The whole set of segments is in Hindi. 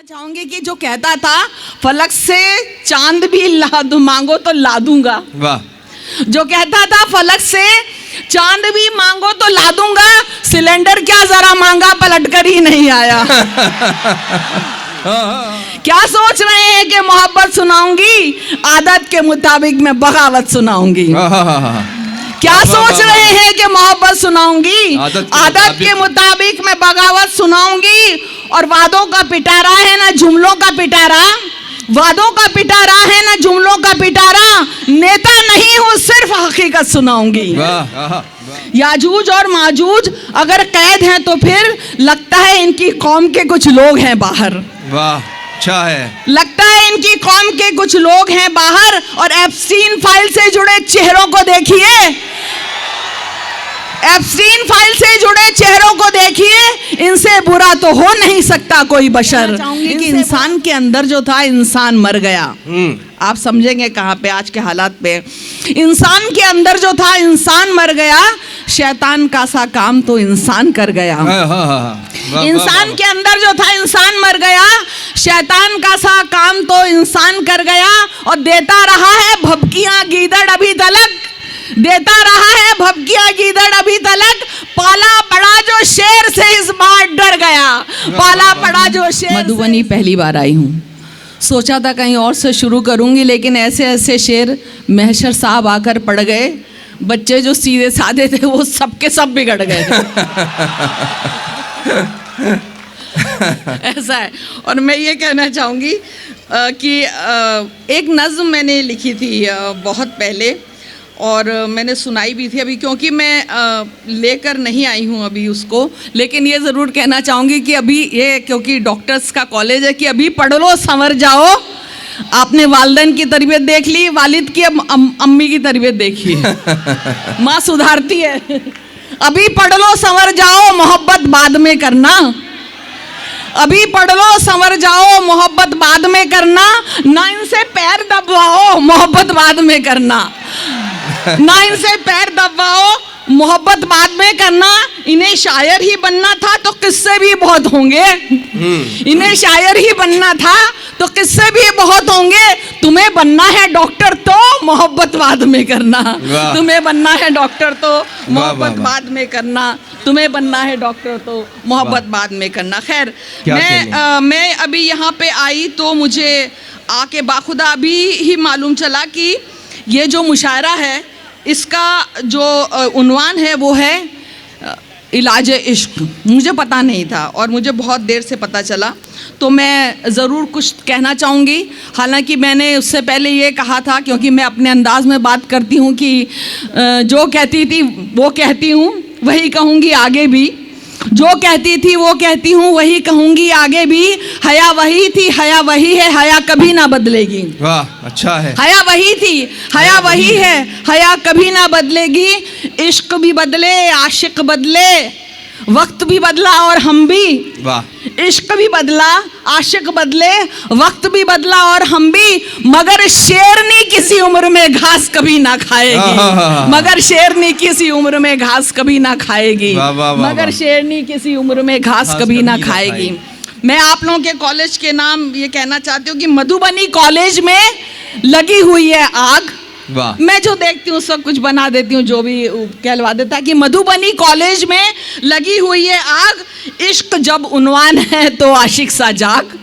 चाहूंगी कि जो कहता था फलक से चांद भी ला दूं, मांगो तो ला दूंगा। वाह। जो कहता था फलक से चांद भी मांगो तो ला दूंगा, सिलेंडर क्या जरा मांगा पलटकर ही नहीं आया। क्या सोच रहे हैं कि मोहब्बत सुनाऊंगी, आदत के मुताबिक मैं बगावत सुनाऊंगी। क्या सोच रहे हैं कि मोहब्बत सुनाऊंगी, आदत के मुताबिक मैं बगावत सुनाऊंगी। और वादों का पिटारा है ना जुमलों का पिटारा, वादों का पिटारा है ना जुमलों का पिटारा, नेता नहीं हूं सिर्फ हकीकत सुनाऊंगी। याजूज और माजूज अगर कैद हैं तो फिर लगता है इनकी कौम के कुछ लोग हैं बाहर। वाह, अच्छा है। लगता है इनकी कौम के कुछ लोग हैं बाहर। और एप्स्टीन फाइल से जुड़े चेहरों को देखिए, एप्स्टीन फाइल से जुड़े चेहरों को देखिए, इनसे बुरा तो हो नहीं सकता कोई बशर। चाहूंगी कि इंसान के अंदर जो था इंसान मर गया। आप समझेंगे कहाँ पे आज के हालात पे। इंसान के अंदर जो था इंसान मर गया, शैतान का सा काम तो इंसान कर गया। इंसान के अंदर जो था इंसान मर गया, शैतान का सा काम तो इंसान कर गया। और देता रहा है भभकियां गीदड़ अभी तलक, देता रहा है भभकियां गीदड़ अभी तलक, पाला पड़ा जो शेर से इस बार डर गया, पाला पड़ा जो शेर। मधुबनी पहली बार आई हूँ, सोचा था कहीं और से शुरू करूंगी, लेकिन ऐसे ऐसे शेर महशर साहब आकर पड़ गए, बच्चे जो सीधे साधे थे वो सबके सब बिगड़ गए। ऐसा है। और मैं ये कहना चाहूँगी कि एक नज़्म मैंने लिखी थी बहुत पहले, और मैंने सुनाई भी थी अभी, क्योंकि मैं लेकर नहीं आई हूँ अभी उसको। लेकिन ये ज़रूर कहना चाहूँगी कि अभी ये क्योंकि डॉक्टर्स का कॉलेज है कि अभी पढ़ लो संवर जाओ। आपने वालिदैन की तरबियत देख ली, वालिद की अम्मी की तरबियत देखी, माँ सुधारती है। अभी पढ़ लो संवर जाओ, मोहब्बत बाद में करना। अभी पढ़ लो संवर जाओ, मोहब्बत बाद में करना। ना इनसे पैर दबाओ, मोहब्बत बाद में करना। ना इनसे पैर दबाओ, मोहब्बत बाद में करना। इन्हें शायर ही बनना था तो किस्से भी बहुत होंगे। इन्हें शायर ही बनना था तो किस्से भी बहुत होंगे। तुम्हें बनना है डॉक्टर तो मोहब्बत बाद में करना। तुम्हें बनना है डॉक्टर तो मोहब्बत बाद में करना। तुम्हें बनना है डॉक्टर तो मोहब्बत बाद में करना। खैर, मैं अभी यहाँ पे आई तो मुझे आके बाखुदा अभी ही मालूम चला कि ये जो मुशायरा है इसका जो उन्वान है वो है इलाज इश्क। मुझे पता नहीं था और मुझे बहुत देर से पता चला, तो मैं ज़रूर कुछ कहना चाहूँगी। हालांकि मैंने उससे पहले ये कहा था, क्योंकि मैं अपने अंदाज में बात करती हूँ कि जो कहती थी वो कहती हूँ, वही कहूँगी आगे भी। जो कहती थी वो कहती हूँ, वही कहूँगी आगे भी। हया वही थी, हया वही है, हया कभी ना बदलेगी। वाह, अच्छा है। हया वही थी, हया वही है, हया कभी ना बदलेगी। इश्क भी बदले, आशिक बदले, वक्त भी बदला और हम भी। वाह। इश्क भी बदला, आशिक बदले, वक्त भी बदला और हम भी। मगर शेरनी किसी उम्र में घास कभी ना खाएगी। मगर शेरनी किसी उम्र में घास कभी ना खाएगी। मगर शेरनी किसी उम्र में घास कभी ना खाएगी। मैं आप लोगों के कॉलेज के नाम ये कहना चाहती हूँ कि मधुबनी कॉलेज में लगी हुई है आग। मैं जो देखती हूँ सब कुछ बना देती हूँ, जो भी कहलवा देता है कि मधुबनी कॉलेज में लगी हुई है आग। इश्क जब उन्वान है तो आशिक सा जाग।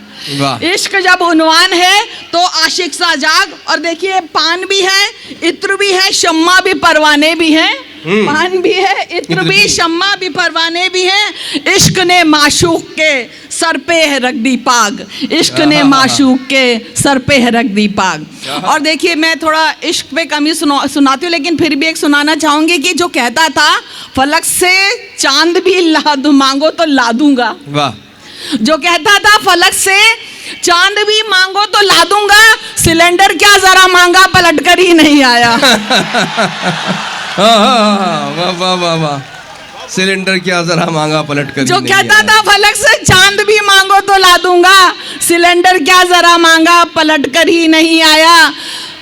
इश्क जब उन्वान है तो आशिक सा जाग। और देखिए, पान भी है, इत्र भी है, शम्मा भी, परवाने भी हैं। पान भी है, इत्र भी, शम्मा भी, परवाने भी हैं। इश्क ने माशूक के सर पे है रख दी पाग। इश्क ने माशूक के सर पे है रख दी पाग। और देखिए, मैं थोड़ा इश्क पे कम ही सुनाती हूँ, लेकिन फिर भी एक सुनाना चाहूंगी कि जो कहता था फलक से चांद भी ला दूं, मांगो तो ला दूंगा। वाह। जो कहता था फलक से चांद भी मांगो तो ला दूंगा, सिलेंडर क्या जरा मांगा पलटकर ही नहीं आया। वाह वाह वाह वाह, सिलेंडर क्या जरा मांगा पलटकर। जो कहता था फलक से चांद भी मांगो तो ला दूंगा, सिलेंडर क्या जरा मांगा पलटकर ही नहीं आया।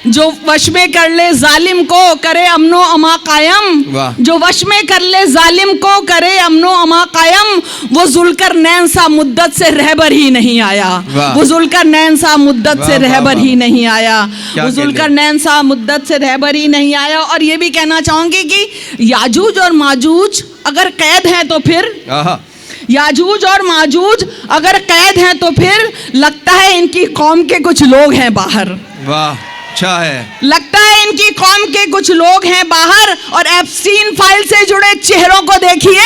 जो वश में कर ले जालिम को करे अमनो अमा कायम, वाह। जो वश में कर ले जालिम को करे अमनो अमा कायम, वो जुल्कर नैन सा मुद्दत से रहबर ही नहीं आया, वाह। वो जुल्कर नैन सा मुद्दत वाह, से वाह, रहबर वाह। ही नहीं आया, क्या वो जुल्कर कहने? नैन सा मुद्दत से रहबर ही नहीं आया। और ये भी कहना चाहूंगी कि याजूज और माजूज अगर कैद हैं तो फिर, आहा, याजूज और माजूज अगर कैद हैं तो फिर लगता है इनकी कौम के कुछ लोग हैं बाहर, वाह, अच्छा है। लगता है इनकी कौम के कुछ लोग हैं बाहर। और एप्स्टीन फाइल से जुड़े चेहरों को देखिए,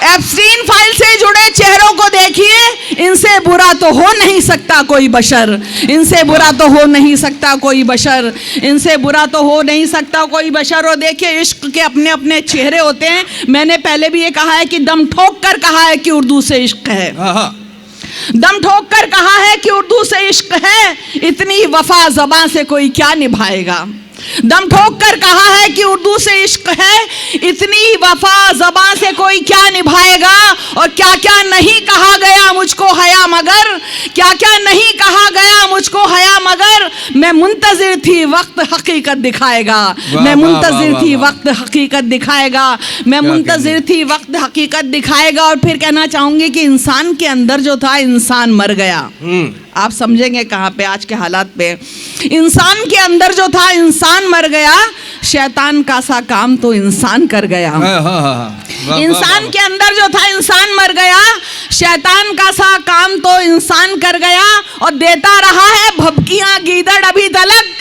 एप्स्टीन फाइल से जुड़े चेहरों को देखिए, इनसे बुरा तो हो नहीं सकता कोई बशर, इनसे बुरा तो हो नहीं सकता कोई बशर, इनसे बुरा तो हो नहीं सकता कोई बशर। और देखिए इश्क के अपने अपने चेहरे होते हैं। मैंने पहले भी ये कहा है कि दम ठोक कर कहा है कि उर्दू से इश्क है, आहा, दम ठोक कर कहा है कि उर्दू से इश्क है, इतनी वफा ज़बां से कोई क्या निभाएगा। दम ठोक कर कहा है कि उर्दू से इश्क है, इतनी वफा ज़बां से कोई क्या निभाएगा। और क्या क्या नहीं कहा गया मुझको हया मगर, क्या क्या नहीं कहा गया मुझको हया मगर, मैं मुंतज़िर थी वक्त हकीकत दिखाएगा, मैं मुंतज़िर थी वक्त हकीकत दिखाएगा, मैं मुंतज़िर थी वक्त हकीकत दिखाएगा। और फिर कहना चाहूँगी कि इंसान के अंदर जो था इंसान मर गया। आप समझेंगे कहाँ पे आज के हालात पे, इंसान के अंदर जो था इंसान मर गया, शैतान का सा काम तो इंसान कर गया। इंसान के अंदर जो था इंसान मर गया, शैतान का सा काम तो इंसान कर गया। और देता रहा है भभकियां गीदड़ अभी तलक,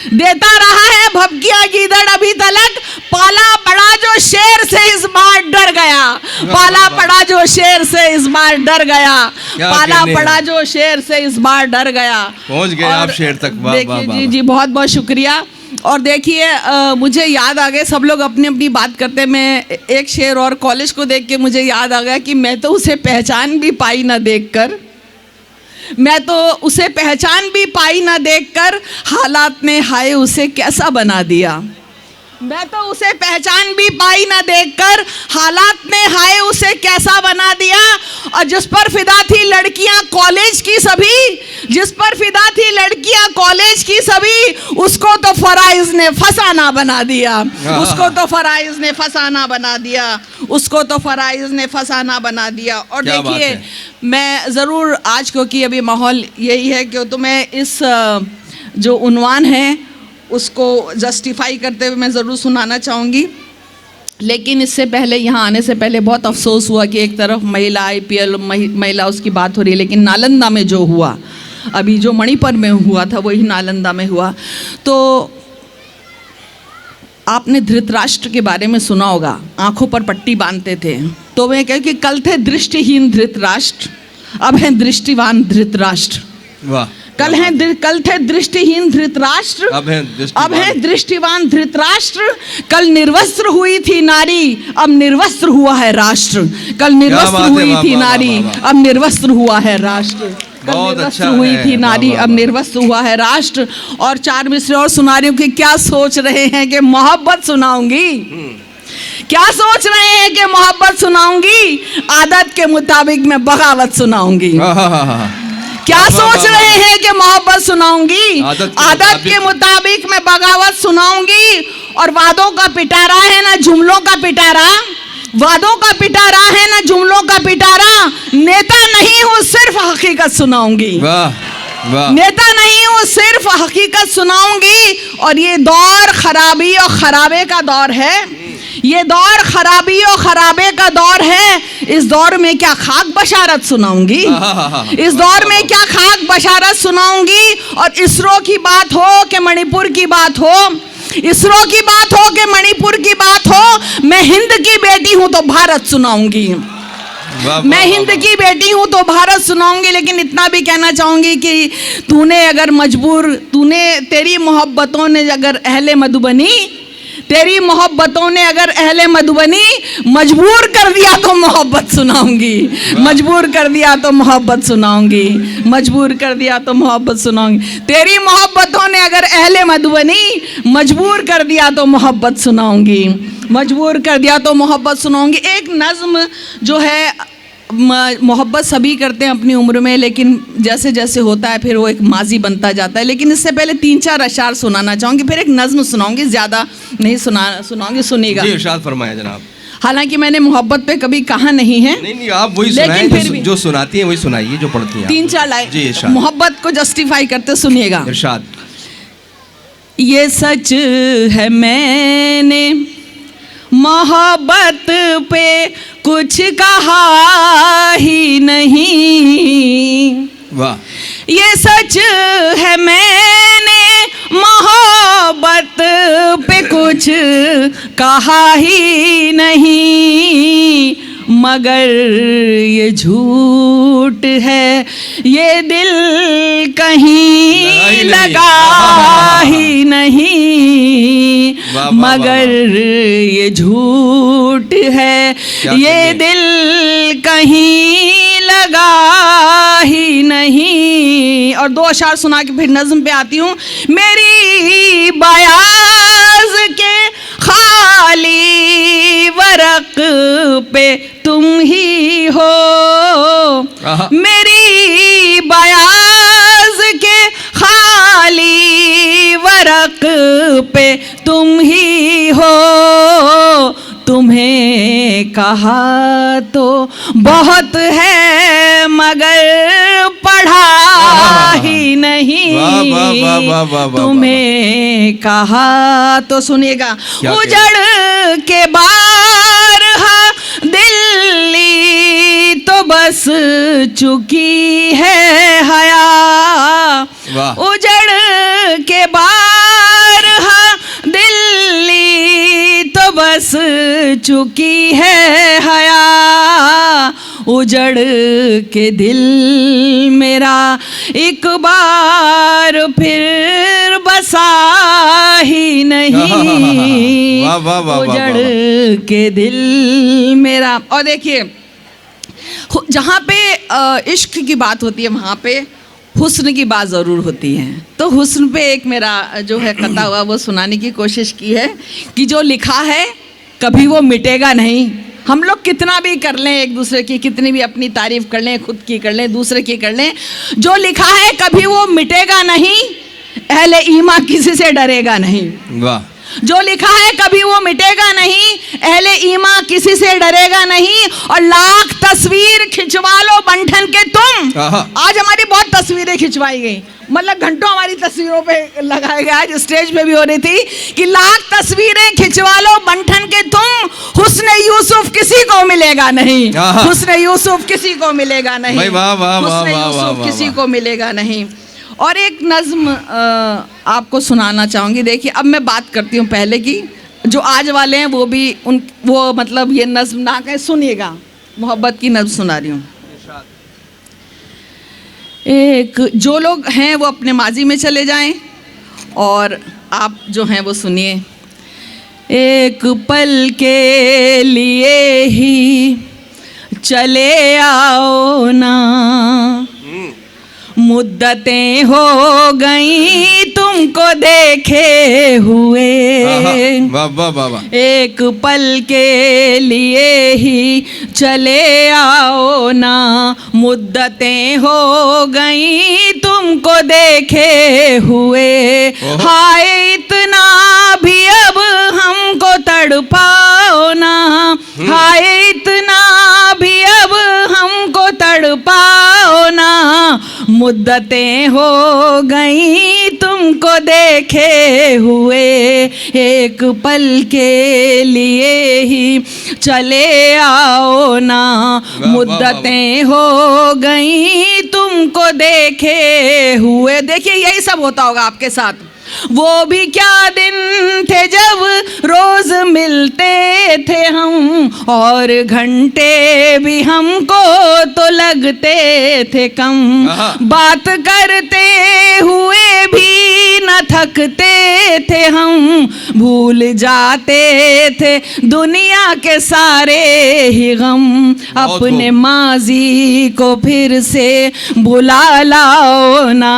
देता रहा है भभकियां गीदड़ अभी तलक, पाला पड़ा जो शेर से इस बार डर गया, पाला पड़ा जो शेर से इस बार डर गया, पाला पड़ा जो शेर से इस बार डर गया। पहुंच गए आप शेर तक। वाह, देखिए वाह, वाह, जी जी बहुत बहुत शुक्रिया। और देखिए मुझे याद आ गए, सब लोग अपनी अपनी बात करते, मैं एक शेर और कॉलेज को देख के मुझे याद आ गया कि मैं तो उसे पहचान भी पाई ना देखकर, मैं तो उसे पहचान भी पाई ना देखकर, हालात ने हाय उसे कैसा बना दिया। मैं तो उसे पहचान भी पाई ना देखकर, हालात ने हाय उसे कैसा बना दिया। और जिस पर फिदा थी लड़कियां कॉलेज की सभी, जिस पर फिदा थी लड़कियां कॉलेज की सभी, उसको तो फराइज ने फसाना बना दिया, उसको तो फराइज ने फसाना बना दिया, उसको तो फराइज ने फसाना बना दिया। और देखिए मैं ज़रूर आज, क्योंकि अभी माहौल यही है कि तो मैं इस जो उन्वान है उसको जस्टिफाई करते हुए मैं ज़रूर सुनाना चाहूँगी। लेकिन इससे पहले, यहाँ आने से पहले बहुत अफसोस हुआ कि एक तरफ महिला IPL महिला उसकी बात हो रही है, लेकिन नालंदा में जो हुआ, अभी जो मणिपुर में हुआ था वही नालंदा में हुआ। तो आपने धृतराष्ट्र के बारे में सुना होगा, आंखों पर पट्टी बांधते थे। तो मैं कहूँ कि कल थे दृष्टिहीन धृतराष्ट्र, अब हैं दृष्टिवान धृतराष्ट्र। वाह, कल थे दृष्टिहीन धृतराष्ट्र, अब है दृष्टिवान धृतराष्ट्र। कल निर्वस्त्र हुई थी नारी, अब निर्वस्त्र हुआ है राष्ट्र। कल निर्वस्त्र हुई थी नारी, अब निर्वस्त्र हुआ है राष्ट्र। कल निर्वस्त्र हुई थी नारी, अब निर्वस्त्र हुआ है राष्ट्र। और चार मिसरे और सुना रही हूँ कि क्या सोच रहे हैं कि मोहब्बत सुनाऊंगी, क्या सोच रहे हैं कि मोहब्बत सुनाऊंगी, आदत के मुताबिक मैं बगावत सुनाऊंगी। क्या सोच रहे हैं कि मोहब्बत सुनाऊंगी, आदत के मुताबिक मैं बगावत सुनाऊंगी। और वादों का पिटारा है ना जुमलों का पिटारा, वादों का पिटारा है ना जुमलों का पिटारा, नेता नहीं हूँ सिर्फ हकीकत सुनाऊंगी, नेता नहीं हूँ सिर्फ हकीकत सुनाऊंगी। और ये दौर खराबी और खराबे का दौर है, ये दौर खराबी और खराबे का दौर है। इस दौर में क्या खाक बशारत सुनाऊंगी, इस दौर में क्या खाक बशारत सुनाऊंगी। और इसरो की बात हो कि मणिपुर की बात हो, इसरो की बात हो कि मणिपुर की बात हो, मैं हिंद की बेटी हूं तो भारत सुनाऊंगी, मैं हिंद की बेटी हूं तो भारत सुनाऊंगी। लेकिन इतना भी कहना चाहूंगी कि तूने अगर मजबूर, तेरी मोहब्बतों ने अगर अहले मधुबनी, तेरी मोहब्बतों ने अगर अहले मधुबनी मजबूर कर दिया तो मोहब्बत सुनाऊंगी, मजबूर कर दिया तो मोहब्बत सुनाऊंगी, मजबूर कर दिया तो मोहब्बत सुनाऊंगी। तेरी मोहब्बतों ने अगर अहले मधुबनी मजबूर कर दिया तो मोहब्बत सुनाऊंगी, मजबूर कर दिया तो मोहब्बत सुनाऊंगी। एक नज़्म जो है मोहब्बत सभी करते हैं अपनी उम्र में, लेकिन जैसे जैसे होता है फिर वो एक माजी बनता जाता है। लेकिन इससे पहले 3-4 अशार सुनाना चाहूँगी, फिर एक नज़्म सुनाऊंगी, ज़्यादा नहीं सुनाऊंगी, सुनिएगा। जी इरशाद फरमाया जनाब। हालांकि मैंने मोहब्बत पे कभी कहा नहीं है। नहीं आप वही लेकिन फिर सुनाएं जो सुनाती हैं वही सुनाइए, जो पढ़ती हैं। 3-4 लाइन जी इरशाद। मोहब्बत को जस्टिफाई करते सुनिएगा। इरशाद। ये सच है मैंने मोहब्बत पे कुछ कहा ही नहीं, वाह। ये सच है मैंने मोहब्बत पे कुछ कहा ही नहीं, मगर ये झूठ है ये दिल कहीं लगा ही नहीं, मगर ये झूठ है ये दिल कहीं लगा ही नहीं। और 2 अशार सुना के फिर नज़्म पे आती हूँ। मेरी बयाज के खाली वरक पे तुम ही हो, मेरी बयाज के खाली वरक पे तुम ही हो, तुम्हें कहा तो बहुत है मगर पढ़ा ही नहीं, तुम्हें कहा तो सुनिएगा। उजड़ के बारहा दिल्ली तो बस चुकी है हया, उजड़ के बारहा दिल्ली तो बस चुकी है हया, उजड़ के दिल मेरा एक बार फिर बसा ही नहीं, उजड़ के दिल मेरा। और देखिए जहाँ पे इश्क की बात होती है वहाँ पे हुस्न की बात ज़रूर होती है। तो हुस्न पे एक मेरा जो है कथा हुआ वो सुनाने की कोशिश की है कि जो लिखा है कभी वो मिटेगा नहीं। हम लोग कितना भी कर लें एक दूसरे की, कितनी भी अपनी तारीफ कर लें, खुद की कर लें, दूसरे की कर लें, जो लिखा है कभी वो मिटेगा नहीं, अहले ईमान किसी से डरेगा नहीं। वाह। जो लिखा है कभी वो मिटेगा नहीं, अहले ईमान किसी से डरेगा नहीं। और लाख तस्वीर खिंचवा लो बंठन के तुम, आज हमारी बहुत तस्वीरें खिंचवाई गई, मतलब घंटों हमारी तस्वीरों पे लगाए गए, आज स्टेज पे भी हो रही थी कि लाख तस्वीरें खिंचवा लो बंठन के तुम, हुस्न यूसुफ किसी को मिलेगा नहीं, हुस्न यूसुफ किसी को मिलेगा नहीं, हुस्न यूसुफ किसी को मिलेगा नहीं। और एक नज़्म आपको सुनाना चाहूँगी। देखिए अब मैं बात करती हूँ पहले की, जो आज वाले हैं वो भी वो मतलब ये नज़्म ना कहें, सुनिएगा, मोहब्बत की नज़्म सुना रही हूँ। एक जो लोग हैं वो अपने माजी में चले जाएं और आप जो हैं वो सुनिए। एक पल के लिए ही चले आओ ना, मुद्दतें हो गई तुमको देखे हुए, एक पल के लिए ही चले आओ ना, मुद्दतें हो गई तुमको देखे हुए, हाय इतना भी अब हमको तड़पाओ ना, हाय इतना भी अब हमको तड़पाओ ना, मुद्दतें हो गई तुमको देखे हुए, एक पल के लिए ही चले आओ ना, मुद्दतें हो गई तुमको देखे हुए। देखिए यही सब होता होगा आपके साथ। वो भी क्या दिन थे जब रोज मिलते थे हम, और घंटे भी हमको तो लगते थे कम, बात करते हुए भी न थकते थे हम, भूल जाते थे दुनिया के सारे ही गम। अपने माजी को फिर से बुला लाओ ना,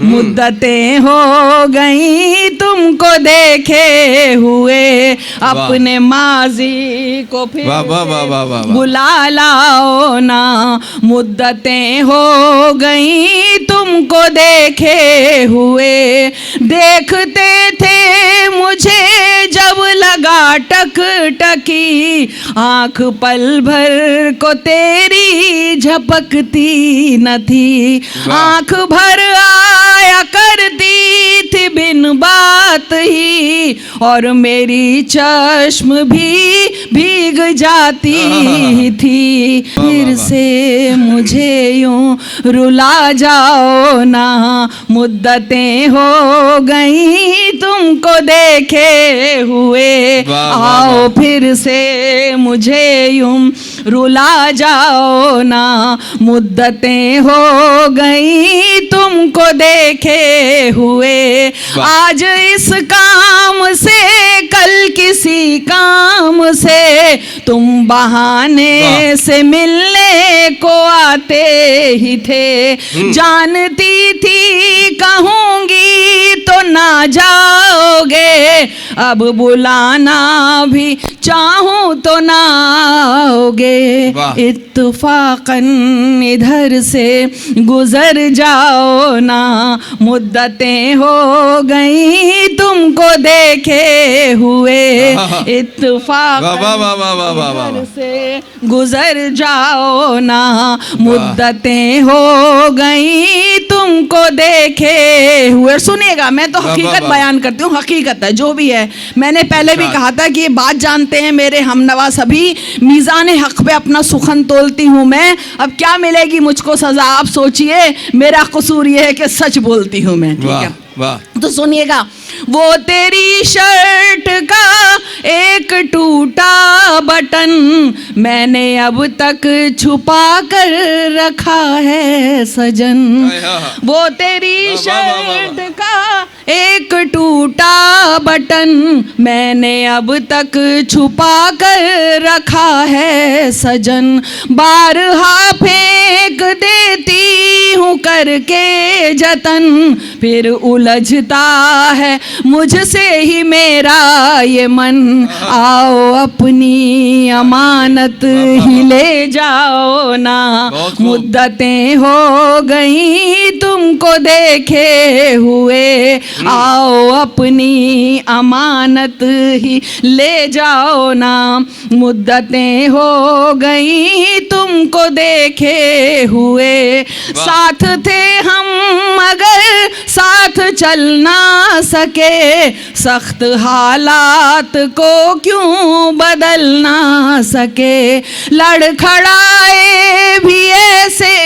मुद्दतें हो गई तुमको देखे हुए। अपने माजी को फिर से बुला लाओ ना, मुद्दतें हो गई तुमको देखे हुए। देखते थे मुझे जब लगा टक टकी, आंख पल भर को तेरी झपकती न थी। आंख भर आया करती थी बिन बात ही, और मेरी चश्म भी भीग जाती थी। फिर से मुझे यूं रुला जाओ ना, मुद्दतें हो गई तुमको देखे हुए। आओ फिर से मुझे यूं रुला जाओ ना, मुद्दतें हो गई तुमको देखे हुए। आज इस काम से कल किसी काम से, तुम बहाने से मिलने को आते ही थे। जानती थी कहूंगी तो ना जाओगे, अब बुलाना भी चाहूं तो ना आओगे। इत्तफाकन इधर से गुजर जाओ ना, मुद्दतें हो गई तुमको देखे हुए। इत्तफाकन इधर से गुजर जाओ ना, मुद्दतें हो गई तुमको देखे हुए। सुनिएगा, मैं तो हकीकत बयान करती हूँ, हकीकत है जो भी है। मैंने पहले भी कहा था कि ये बात जानते हैं मेरे हमनवा सभी, मीज़ान हक पे अपना सुखन तोलती हूँ मैं। अब क्या मिलेगी मुझको सजा आप सोचिए, मेरा कसूर ये है कि सच बोलती हूँ मैं। ठीक है, तो सुनिएगा। वो तेरी शर्ट का एक टूटा बटन मैंने अब तक छुपा कर रखा है सजन। वो तेरी शर्ट का एक टूटा बटन मैंने अब तक छुपा कर रखा है सजन। बारहा फेंक देती हूँ करके जतन, फिर उलझता है मुझसे ही मेरा ये मन। आओ अपनी अमानत ही ले जाओ ना, मुद्दतें हो गई तुमको देखे हुए। आओ अपनी अमानत ही ले जाओ ना, मुद्दतें हो गई तुमको देखे हुए। साथ थे हम मगर साथ चल ना सके, सख्त हालात को क्यों बदल ना सके। लड़खड़ाए भी ऐसे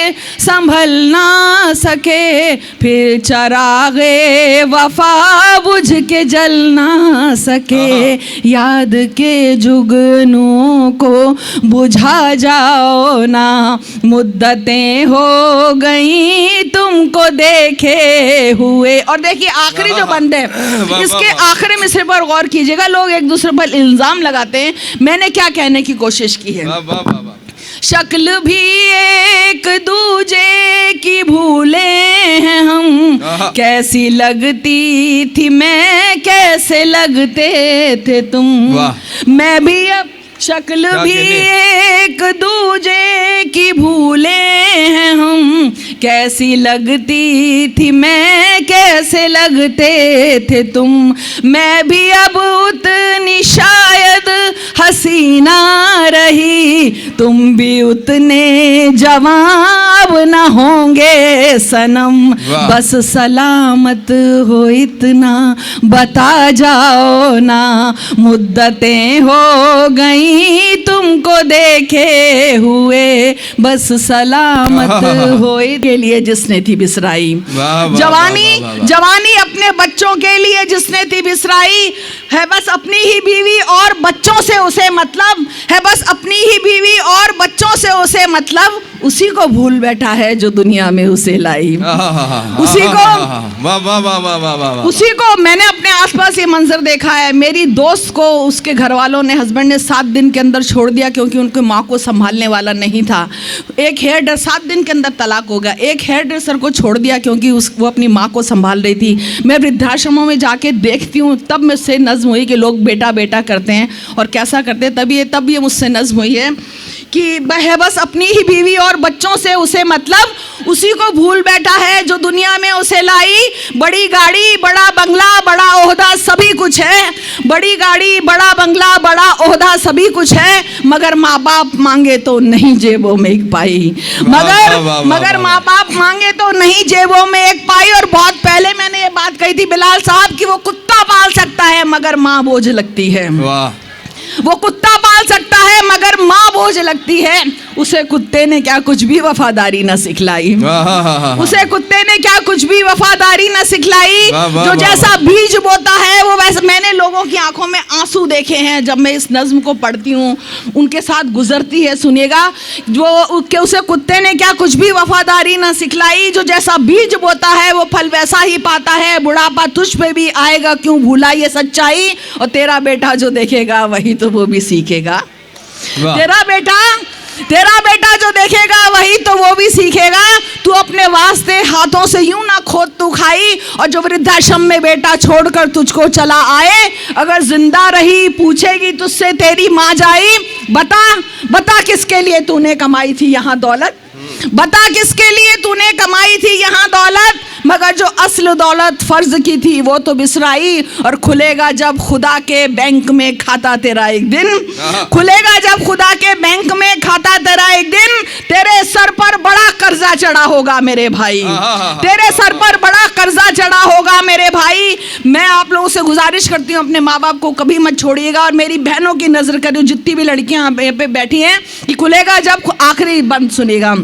संभल ना सके, फिर चरागे वफा बुझ के जल ना सके। याद के जुगनुओं को बुझा जाओ ना, मुद्दतें हो गई तुमको देखे हुए। और देखिए आखिरी जो बंद है, इसके आखिरी मिसरे पर गौर कीजिएगा। लोग एक दूसरे पर इल्जाम लगाते हैं, मैंने क्या कहने की कोशिश की है। शक्ल भी एक दूजे की भूले हैं हम, कैसी लगती थी मैं कैसे लगते थे तुम। मैं भी अब शक्ल भी एक दूजे की भूले हैं हम, कैसी लगती थी मैं कैसे लगते थे तुम। मैं भी अब उतनी शायद हसीना रही, तुम भी उतने जवाब न होंगे सनम। बस सलामत हो इतना बता जाओ ना, मुद्दतें हो गई तुमको देखे हुए। बस सलामत हो के लिए जिसने थी बिसराई, वाह, वाह, जवानी वाह, वाह, वाह। जवानी अपने बच्चों के लिए जिसने थी बिसराई, है बस अपनी ही बीवी और बच्चों से उसे मतलब, है बस अपनी ही बीवी और बच्चों से उसे मतलब, उसी को भूल बैठा है जो दुनिया में उसे लाई। उसी को वाह वाह वाह वाह वाह वाह। उसी को मैंने अपने आसपास ये मंजर देखा है। मेरी दोस्त को उसके घर वालों ने, हस्बैंड ने 7 दिन के अंदर छोड़ दिया क्योंकि उनकी माँ को संभालने वाला नहीं था। एक हेयर ड्रेसर 7 दिन के अंदर तलाक हो गया। एक हेयर ड्रेसर को छोड़ दिया क्योंकि वो अपनी माँ को संभाल रही थी। मैं वृद्धाश्रमों में जाके देखती हूँ, तब मुझसे नज्म हुई कि लोग बेटा बेटा करते हैं और कैसा करते हैं। तब ये मुझसे नज्म हुई है कि है बस अपनी ही बीवी और बच्चों से उसे मतलब, उसी को भूल बैठा है जो दुनिया में उसे लाई। बड़ी गाड़ी बड़ा बंगला बड़ा ओहदा सभी कुछ है, बड़ी गाड़ी बड़ा बंगला बड़ा ओहदा सभी कुछ है, मगर माँ बाप मांगे तो नहीं जेबों में एक पाई, मगर माँ बाप मांगे तो नहीं जेबों में एक पाई। और बहुत पहले मैंने ये बात कही थी बिलाल साहब कि वो कुत्ता पाल सकता है मगर माँ बोझ लगती है। वाह। वो कुत्ता पाल सकता है मगर माँ बोझ लगती है। उसे कुत्ते ने क्या कुछ भी वफादारी न सिखलाई, उसे कुत्ते ने क्या कुछ भी वफादारी न सिखलाई। जो जैसा बीज बोता है वो वैसे, मैंने लोगों की आंखों में आंसू देखे हैं जब मैं इस नज्म को पढ़ती हूँ, उनके साथ गुजरती है। सुनिएगा, जो उसे कुत्ते ने क्या कुछ भी वफादारी न सिखलाई, जो जैसा बीज बोता है वो फल वैसा ही पाता है, बुढ़ापा तुझ पे भी आएगा क्यों भूला ये सच्चाई, और तेरा बेटा जो देखेगा वही तो वो भी सीखेगा। तेरा बेटा जो देखेगा वही तो वो भी सीखेगा। तू अपने वास्ते हाथों से यूं ना खोद तू खाई, और जो वृद्धाश्रम में बेटा छोड़कर तुझको चला आए, अगर जिंदा रही पूछेगी तुझसे तेरी माँ जाई। बता किसके लिए तूने कमाई थी यहाँ दौलत, बता किसके लिए तूने कमाई थी यहाँ दौलत, मगर जो असल दौलत फर्ज की थी वो तो बिसराई। और खुलेगा जब खुदा के बैंक में खाता तेरा एक दिन, खुलेगा जब खुदा के बैंक में खाता तेरा एक दिन, तेरे सर पर बड़ा कर्जा चढ़ा होगा मेरे भाई, तेरे सर पर बड़ा कर्जा चढ़ा होगा मेरे भाई। मैं आप लोगों से गुजारिश करती हूँ अपने माँ बाप को कभी मत छोड़िएगा। और मेरी बहनों की नजर करो, जितनी भी लड़कियां यहाँ पे बैठी हैं, कि खुलेगा जब, आखिरी बंद सुनिएगा,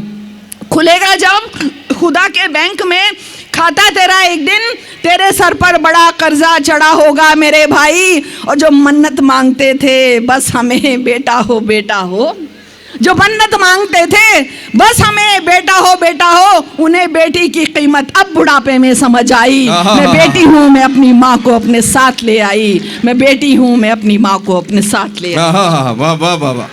खुलेगा जब खुदा के बैंक में खाता तेरा एक दिन, तेरे सर पर बड़ा कर्जा चढ़ा होगा मेरे भाई। और जो मन्नत मांगते थे बस हमें बेटा हो बेटा हो, जो मन्नत मांगते थे बस हमें बेटा हो, उन्हें बेटी की कीमत अब बुढ़ापे में समझ आई। मैं बेटी हूँ मैं अपनी माँ को अपने साथ ले आई, मैं बेटी हूँ मैं अपनी माँ को अपने साथ ले आई। वाह वाह वाह वाह।